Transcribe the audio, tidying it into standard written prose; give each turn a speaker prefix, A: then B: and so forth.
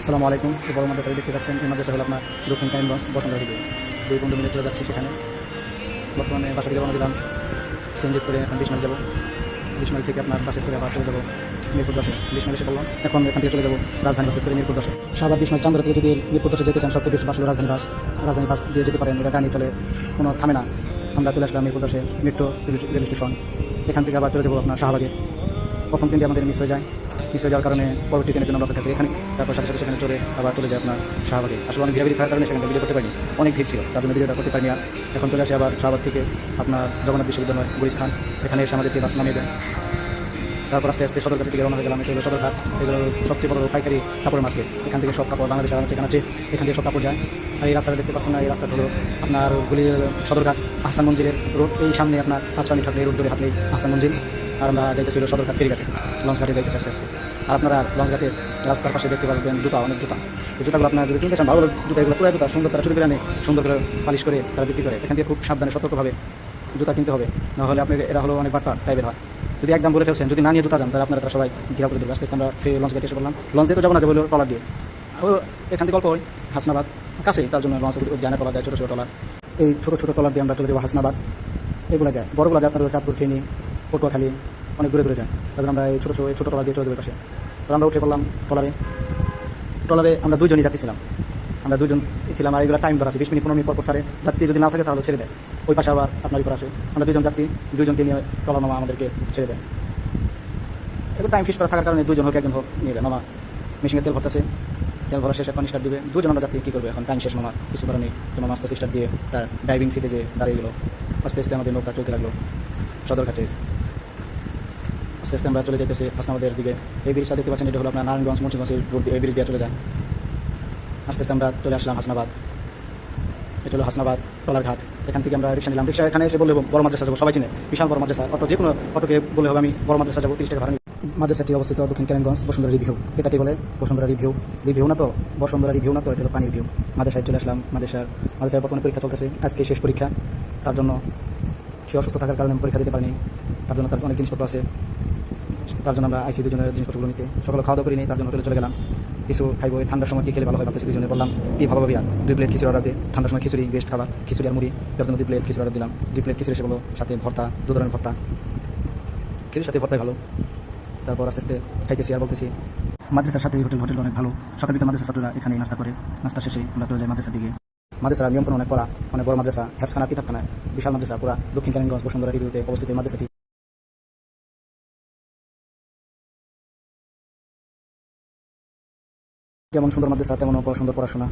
A: আসসালামু আলাইকুম। এই বড় মাদ্রাসা দেখতে পাচ্ছেন, এই মাদ্রাসা হলো আপনার দক্ষিণ কালিম্পং বসুন্ধরা থেকে 2-15 মিনিট চলে যাচ্ছি সেখানে। বর্তমানে বাসা থেকে রওনা দিলাম সিএনজি করে, এখন 20 মাইল যাবো। 20 মাইল থেকে আপনার বাসে করে আবার চলে যাবো মিরপুর 10-এ। 20 মাইল এসে বললাম, এখন এখান থেকে চলে যাবো রাজধানী বাসে করে মিরপুর 10-এ। শাহবাগ 20 মাইল চান্দরা থেকে যদি মিরপুর 10-এ যেতে চান, সবচেয়ে বেশি বাস হলো রাজধানী বাস। রাজধানী বাস দিয়ে যেতে পারেন, এটা গাড়ি চলে, কোনো থামে না। আমরা চলে আসলাম মিরপুর 10-এ মেট্রো রেল স্টেশন। এখান থেকে আবার চলে যাবো আপনার শাহবাগে। প্রথম ট্রেনটি আমাদের মিস হয়ে যাওয়ার কারণে পরবর্তী ট্রেনের জন্য অপেক্ষা করি এখানে। তারপর সাথে সাথে সেখানে আবার চলে যায় আপনার শাহবাগে। আসলে অনেক ভিড় থাকার কারণে সেখানে ভিডিও করতে পারিনি, অনেক ভিড় ছিল, তার জন্য ভিডিওটা করতে পারিনি। আর এখন চলে আসে আবার শাহবাগ থেকে আপনার জগন্নাথ বিশ্ববিদ্যালয় গুলিস্তান। এখানে এসে আমাদেরকে বাস নামিয়ে দেন। তারপর আস্তে আস্তে সদরঘাট থেকে রওনা হয়ে গেলাম। এগুলো সদরঘাট, এগুলো সবচেয়ে বড় পাইকারি কাপড়ের মার্কেট। এখান থেকে সব কাপড় বাংলাদেশে আর যেখানে আছে এখান থেকে সব কাপড় যায়। আর এই রাস্তাটা দেখতে পাচ্ছেন না, এই রাস্তাটা হলো আপনার সদরঘাট আহসান মঞ্জিলের রোড। এই সামনে আপনার 5 মিনিট হাঁটলে, রোড ধরে হাঁটলেই আহসান মঞ্জিল। আর আমরা যাইতেছিল সদরঘাট ফেরিঘাটে, লঞ্চ ঘাটে যাইতেছি আস্তে আস্তে। আর আপনারা লঞ্চ ঘাটে রাস্তার পাশে দেখতে পারবেন অনেক জুতা। এই জুতাগুলো আপনার যদি কিনতে চান, ভালো জুতা, এগুলো চূড়ায় জুতা, সুন্দর তারা চুরি করে আনে, সুন্দর করে পালিশ করে তারা বিক্রি করে। এখান থেকে খুব সাবধানে সতর্কভাবে জুতা কিনতে হবে, নাহলে আপনি এরা হলো অনেক বাটপার টাইপের হয়। যদি একদম বলে ফেলছেন, যদি না নিয়ে জুতা যান, তাহলে আপনারা সবাই ঘেরাও করে দেবে। আস্তে আস্তে আমরা লঞ্চ ঘাটে এসে বললাম, লঞ্চ দিয়ে তো যাবো না, যাবো ট্রলার দিয়ে। ও এখান থেকে অল্প হাসনাবাদ কাছেই, তার জন্য লঞ্চ জানে ট্রলার দেয়, ছোটো ছোটো ট্রলার। এই ছোটো ছোটো ট্রলার দিয়ে আমরা চলে যাবো হাসনাবাদ। এগুলো যায়, বড়গুলো যায় আপনার চাঁদপুর, ফেনী, পটুয়াখালী, অনেক দূরে দূরে যায়। তারপর আমরা এই ছোটো ট্রলার দিয়ে চলে যাবো পাশে। তো আমরা উঠে পড়লাম ট্রলারে আমরা 2 জনই যাচ্ছিলাম। আমরা 2 জন ছিলাম। আর এগুলো টাইম ধরা আছে, 20-15 মিনিট পর সারে যাত্রী যদি না থাকে তাহলে ছেড়ে দেয়। ওই পাশে আবার আপনার উপর আছে, আমরা 2 জন যাত্রী, 2 জনকে নিয়ে ট্রলার মামা আমাদেরকে ছেড়ে দেয়। এগুলো টাইম ফিক্স করা থাকার কারণে 2 জন হোক 1 জন হোক নিয়ে দেয়। মামা মেশিনে তেল ভরতেছে, তেল ভরা শেষ, এখন স্টার্ট দিবে। 2 জন আমরা যাত্রী কী করবে, এখন টাইম শেষ। মামা কিছু কারণে মামা আস্তে আস্তে স্টার্ট দিয়ে তার ড্রাইভিং সিটে যে দাঁড়িয়ে গেলো। আস্তে আস্তে আমাদের নৌকা চলতে লাগলো সদরঘাটে। আস্তে আস্তে আমরা চলে যেতেছি হাসনাবাদের দিকে। এই ব্রিজটা দেখতে পাচ্ছেন, এটা হলো আপনার নারায়ণগঞ্জ মুন্সিগঞ্জের রোড, এই ব্রিজ দিয়ে চলে যায়। আস্তে আস্তে আমরা চলে আসলাম হাসনাবাদ। এটা হলো হাসনাবাদ ট্রলার ঘাট। এখান থেকে আমরা রিক্সা নিলাম। রিক্সা এখানে এসে বললে বড় মাদ্রাসা যাবো, সবাই চিনে, বিশাল বড় মাদ্রাসা। অটো যে কোনো অটোকে বলে হবে আমি বড় মাদ্রাসা যাবো, 30 টাকা ভাড়া। মাদ্রাসাটি অবস্থিত দক্ষিণ কালিম্পং বসুন্ধরা রিভিউ। এটাকে বলে বসুন্ধরা রিভিউ। না তো বসুন্ধরা রিভিউ না তো, এটা হলো পানির ভিউ। মাদ্রাসায় চলে আসলাম। মাদ্রাসার বর্তমানে পরীক্ষা চলতেছে, আজকে শেষ পরীক্ষা। তার জন্য সে অসুস্থ থাকার কারণে পরীক্ষা দিতে পারিনি। তার জন্য তার অনেক জিনিসপত্র আছে, তার জন্য আমরা আইসি 2 জনের জিনিসপত্রগুলো নিতে সকালে খাওয়া দাওয়া করিনি, তার জন্য হোটেলে চলে গেলাম। কিছু খাইবো, ঠান্ডার সময় কী খেলে ভালো হয় ভাবতেছি। 2 জনে বললাম, কী ভালো হবে আর 2 প্লেট খিচুড়ি অর্ডার দিয়ে। ঠান্ডার সময় খিচুড়ি বেস্ট খাবার, খিচুড়ি আর মুড়ি। তার জন্য 2 প্লেট খিচুড়ি অর্ডার দিলাম। 2 প্লেট খিচুড়ি এসে বলো, সাথে ভর্তা, 2 ধরনের ভর্তা। খিচুড়ির সাথে ভর্তাই ভালো। তারপর আস্তে আস্তে খাইতেছি আর বলতেছি, মাদ্রাসার সাথে হোটেল অনেক ভালো। সকাল বিকাল মাদ্রাসা ছাত্ররা এখানে নাস্তা করে, নাস্তা শেষে আমরা চলে যাই মাদ্রাসার দিকে। মাদ্রাসার নিয়ন্ত্রণ অনেক করা, অনেক বড় মাদ্রাসা, হেফখানা কিতাবখানা, বিশাল মাদ্রাসা। পুরা দক্ষিণ কালিম্পং বসুন্ধরা রিভিউতে অবস্থিত মাদ্রাসাটি। যেমন সুন্দর মাদ্রাসা, তেমন সুন্দর পড়াশোনা।